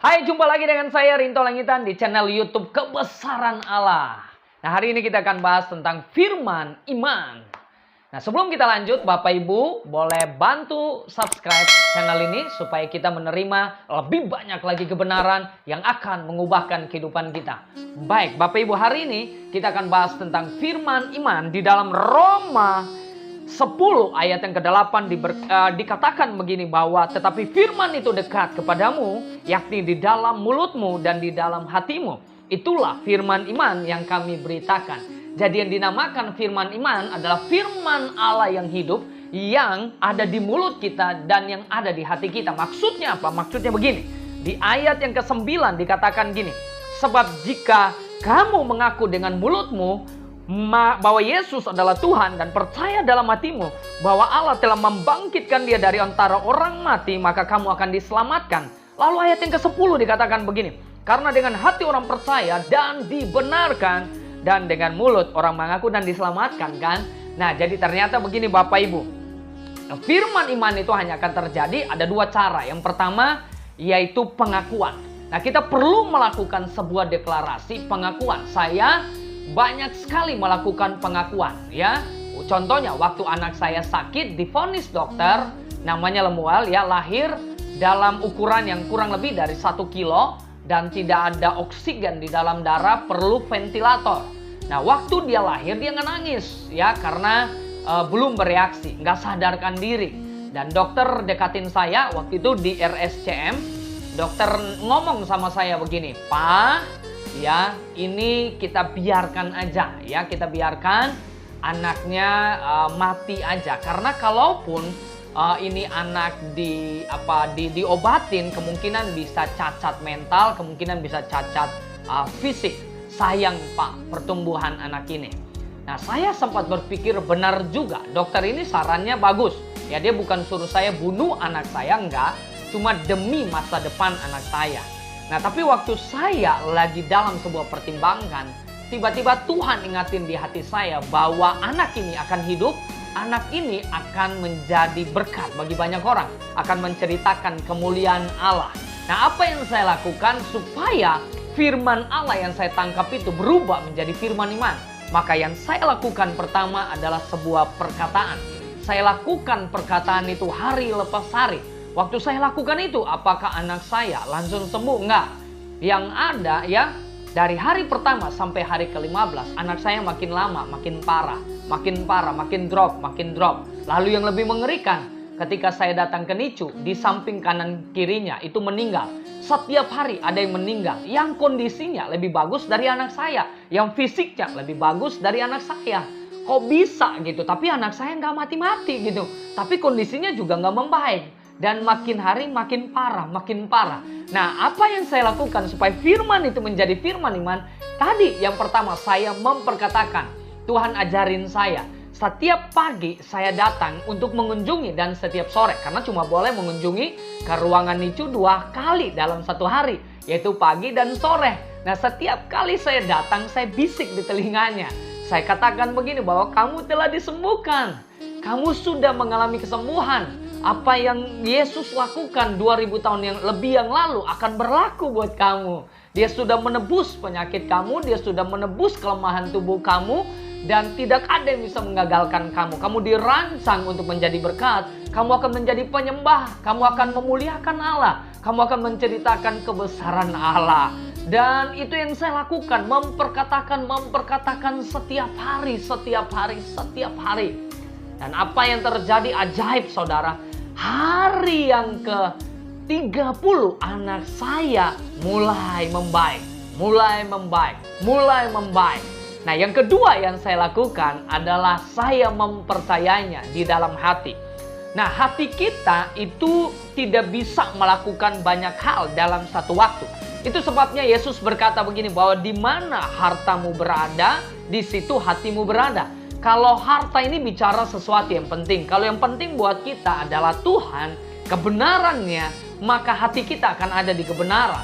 Hai, jumpa lagi dengan saya Rinto Langitan di channel YouTube Kebesaran Allah. Nah, hari ini kita akan bahas tentang firman iman. Nah, sebelum kita lanjut, Bapak Ibu boleh bantu subscribe channel ini supaya kita menerima lebih banyak lagi kebenaran yang akan mengubahkan kehidupan kita. Baik, Bapak Ibu, hari ini kita akan bahas tentang firman iman di dalam Roma 10 ayat yang ke-8 dikatakan begini bahwa tetapi firman itu dekat kepadamu, yakni di dalam mulutmu dan di dalam hatimu. Itulah firman iman yang kami beritakan. Jadi yang dinamakan firman iman adalah firman Allah yang hidup, yang ada di mulut kita dan yang ada di hati kita. Maksudnya apa? Maksudnya begini. Di ayat yang ke-9 dikatakan gini. Sebab jika kamu mengaku dengan mulutmu bahwa Yesus adalah Tuhan dan percaya dalam hatimu bahwa Allah telah membangkitkan dia dari antara orang mati, maka kamu akan diselamatkan. Lalu ayat yang ke-10 dikatakan begini. Karena dengan hati orang percaya dan dibenarkan, dan dengan mulut orang mengaku dan diselamatkan, kan? Nah, jadi ternyata begini Bapak Ibu. Firman iman itu hanya akan terjadi ada dua cara. Yang pertama yaitu pengakuan. Nah, kita perlu melakukan sebuah deklarasi pengakuan. Saya banyak sekali melakukan pengakuan, ya. Contohnya waktu anak saya sakit, divonis dokter namanya Lemuel, ya, lahir dalam ukuran yang kurang lebih dari 1 kilo dan tidak ada oksigen di dalam darah, perlu ventilator. Nah, waktu dia lahir dia nggak nangis, ya, karena belum bereaksi, nggak sadarkan diri. Dan dokter dekatin saya waktu itu di RSCM. Dokter ngomong sama saya begini, Pak, ya, ini kita biarkan aja, ya, kita biarkan anaknya mati aja. Karena kalaupun ini anak diobatin, kemungkinan bisa cacat mental, kemungkinan bisa cacat fisik. Sayang Pak, pertumbuhan anak ini. Nah, saya sempat berpikir benar juga, dokter ini sarannya bagus. Ya, dia bukan suruh saya bunuh anak saya, enggak, cuma demi masa depan anak saya. Nah, tapi waktu saya lagi dalam sebuah pertimbangan, tiba-tiba Tuhan ingatin di hati saya bahwa anak ini akan hidup, anak ini akan menjadi berkat bagi banyak orang, akan menceritakan kemuliaan Allah. Nah, apa yang saya lakukan supaya firman Allah yang saya tangkap itu berubah menjadi firman iman? Maka yang saya lakukan pertama adalah sebuah perkataan. Saya lakukan perkataan itu hari lepas hari. Waktu saya lakukan itu, apakah anak saya langsung sembuh? Enggak. Yang ada, ya, dari hari pertama sampai hari ke-15, anak saya makin lama, makin parah, makin drop. Lalu yang lebih mengerikan, ketika saya datang ke NICU, di samping kanan kirinya itu meninggal. Setiap hari ada yang meninggal, yang kondisinya lebih bagus dari anak saya, yang fisiknya lebih bagus dari anak saya. Kok bisa gitu? Tapi anak saya nggak mati-mati gitu. Tapi kondisinya juga nggak membaik. Dan makin hari makin parah. Nah, apa yang saya lakukan supaya firman itu menjadi firman iman? Tadi yang pertama saya memperkatakan, Tuhan ajarin saya. Setiap pagi saya datang untuk mengunjungi dan setiap sore. Karena cuma boleh mengunjungi ke ruangan NICU 2 kali dalam 1 hari. Yaitu pagi dan sore. Nah, setiap kali saya datang saya bisik di telinganya. Saya katakan begini bahwa kamu telah disembuhkan. Kamu sudah mengalami kesembuhan. Apa yang Yesus lakukan 2000 tahun yang lebih yang lalu akan berlaku buat kamu. Dia sudah menebus penyakit kamu, dia sudah menebus kelemahan tubuh kamu, dan tidak ada yang bisa menggagalkan kamu. Kamu dirancang untuk menjadi berkat, kamu akan menjadi penyembah, kamu akan memuliakan Allah, kamu akan menceritakan kebesaran Allah. Dan itu yang saya lakukan, memperkatakan setiap hari. Dan apa yang terjadi ajaib saudara, hari yang ke-30 anak saya mulai membaik. Nah, yang kedua yang saya lakukan adalah saya mempercayainya di dalam hati. Nah, hati kita itu tidak bisa melakukan banyak hal dalam satu waktu. Itu sebabnya Yesus berkata begini bahwa di mana hartamu berada, di situ hatimu berada. Kalau harta ini bicara sesuatu yang penting. Kalau yang penting buat kita adalah Tuhan, kebenarannya, maka hati kita akan ada di kebenaran.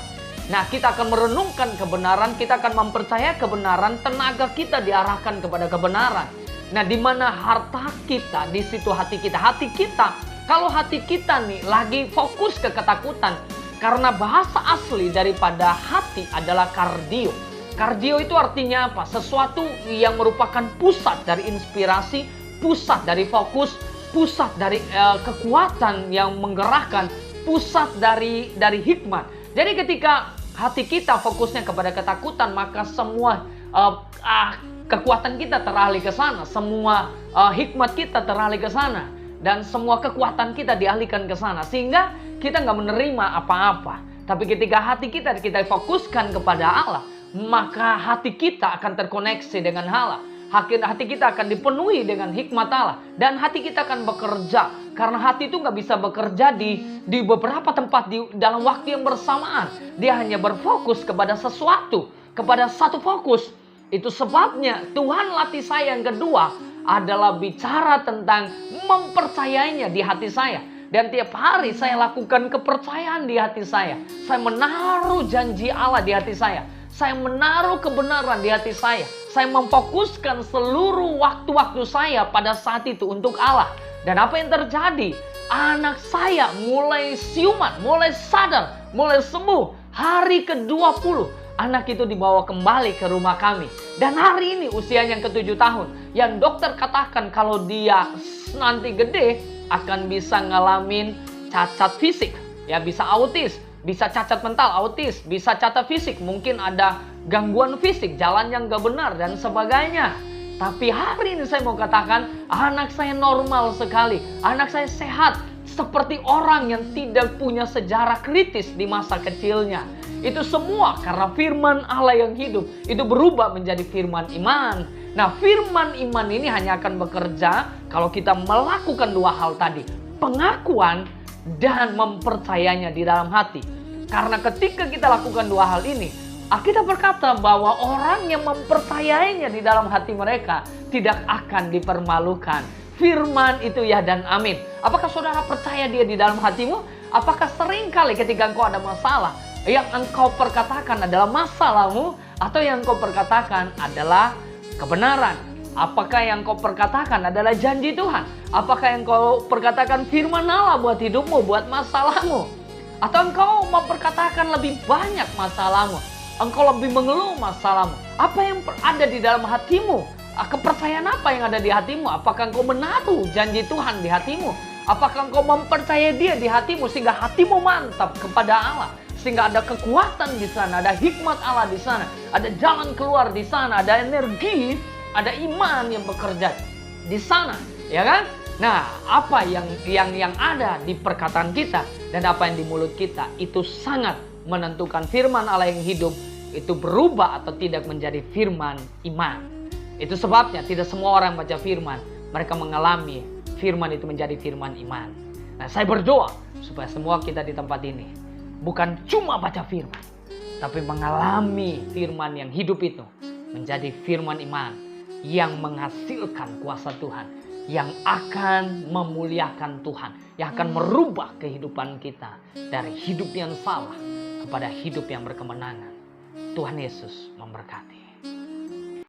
Nah, kita akan merenungkan kebenaran, kita akan mempercayai kebenaran, tenaga kita diarahkan kepada kebenaran. Nah, di mana harta kita, di situ hati kita. Kalau hati kita nih lagi fokus ke ketakutan, Karena bahasa asli daripada hati adalah kardio. Kardio itu artinya apa? Sesuatu yang merupakan pusat dari inspirasi, pusat dari fokus, pusat dari kekuatan yang menggerakkan, pusat dari hikmat. Jadi ketika hati kita fokusnya kepada ketakutan, maka semua kekuatan kita teralih ke sana, semua hikmat kita teralih ke sana, dan semua kekuatan kita dialihkan ke sana, sehingga kita nggak menerima apa-apa. Tapi ketika hati kita fokuskan kepada Allah, maka hati kita akan terkoneksi dengan Allah. Hati kita akan dipenuhi dengan hikmat Allah. Dan hati kita akan bekerja. Karena hati itu nggak bisa bekerja di beberapa tempat dalam waktu yang bersamaan. Dia hanya berfokus kepada sesuatu. Kepada satu fokus. Itu sebabnya Tuhan latih saya yang kedua adalah bicara tentang mempercayainya di hati saya. Dan tiap hari saya lakukan kepercayaan di hati saya. Saya menaruh janji Allah di hati saya. Saya menaruh kebenaran di hati saya. Saya memfokuskan seluruh waktu-waktu saya pada saat itu untuk Allah. Dan apa yang terjadi? Anak saya mulai siuman, mulai sadar, mulai sembuh. Hari ke-20, anak itu dibawa kembali ke rumah kami. Dan hari ini usianya yang ke-7 tahun. Yang dokter katakan kalau dia nanti gede akan bisa ngalamin cacat fisik. Ya, bisa autis. Bisa cacat mental, autis, bisa cacat fisik, mungkin ada gangguan fisik, jalan yang gak benar, dan sebagainya. Tapi hari ini saya mau katakan, anak saya normal sekali. Anak saya sehat, seperti orang yang tidak punya sejarah kritis di masa kecilnya. Itu semua karena firman Allah yang hidup, itu berubah menjadi firman iman. Nah, firman iman ini hanya akan bekerja kalau kita melakukan dua hal tadi. Pengakuan dan mempercayainya di dalam hati. Karena ketika kita lakukan dua hal ini, Alkitab berkata bahwa orang yang mempercayainya di dalam hati mereka tidak akan dipermalukan. Firman itu ya dan amin. Apakah saudara percaya dia di dalam hatimu? Apakah seringkali ketika engkau ada masalah, yang engkau perkatakan adalah masalahmu, atau yang engkau perkatakan adalah kebenaran? Apakah yang kau perkatakan adalah janji Tuhan? Apakah yang kau perkatakan firman Allah buat hidupmu, buat masalahmu? Atau engkau memperkatakan lebih banyak masalahmu? Engkau lebih mengeluh masalahmu? Apa yang ada di dalam hatimu? Kepercayaan apa yang ada di hatimu? Apakah engkau menaruh janji Tuhan di hatimu? Apakah engkau mempercayai dia di hatimu sehingga hatimu mantap kepada Allah? Sehingga ada kekuatan di sana, ada hikmat Allah di sana, ada jalan keluar di sana, ada energi, ada iman yang bekerja di sana, ya kan? Nah, apa yang ada di perkataan kita dan apa yang di mulut kita itu sangat menentukan firman Allah yang hidup itu berubah atau tidak menjadi firman iman. Itu sebabnya tidak semua orang baca firman, mereka mengalami firman itu menjadi firman iman. Nah, saya berdoa supaya semua kita di tempat ini bukan cuma baca firman, tapi mengalami firman yang hidup itu menjadi firman iman yang menghasilkan kuasa Tuhan, yang akan memuliakan Tuhan, yang akan merubah kehidupan kita dari hidup yang salah kepada hidup yang berkemenangan. Tuhan Yesus memberkati.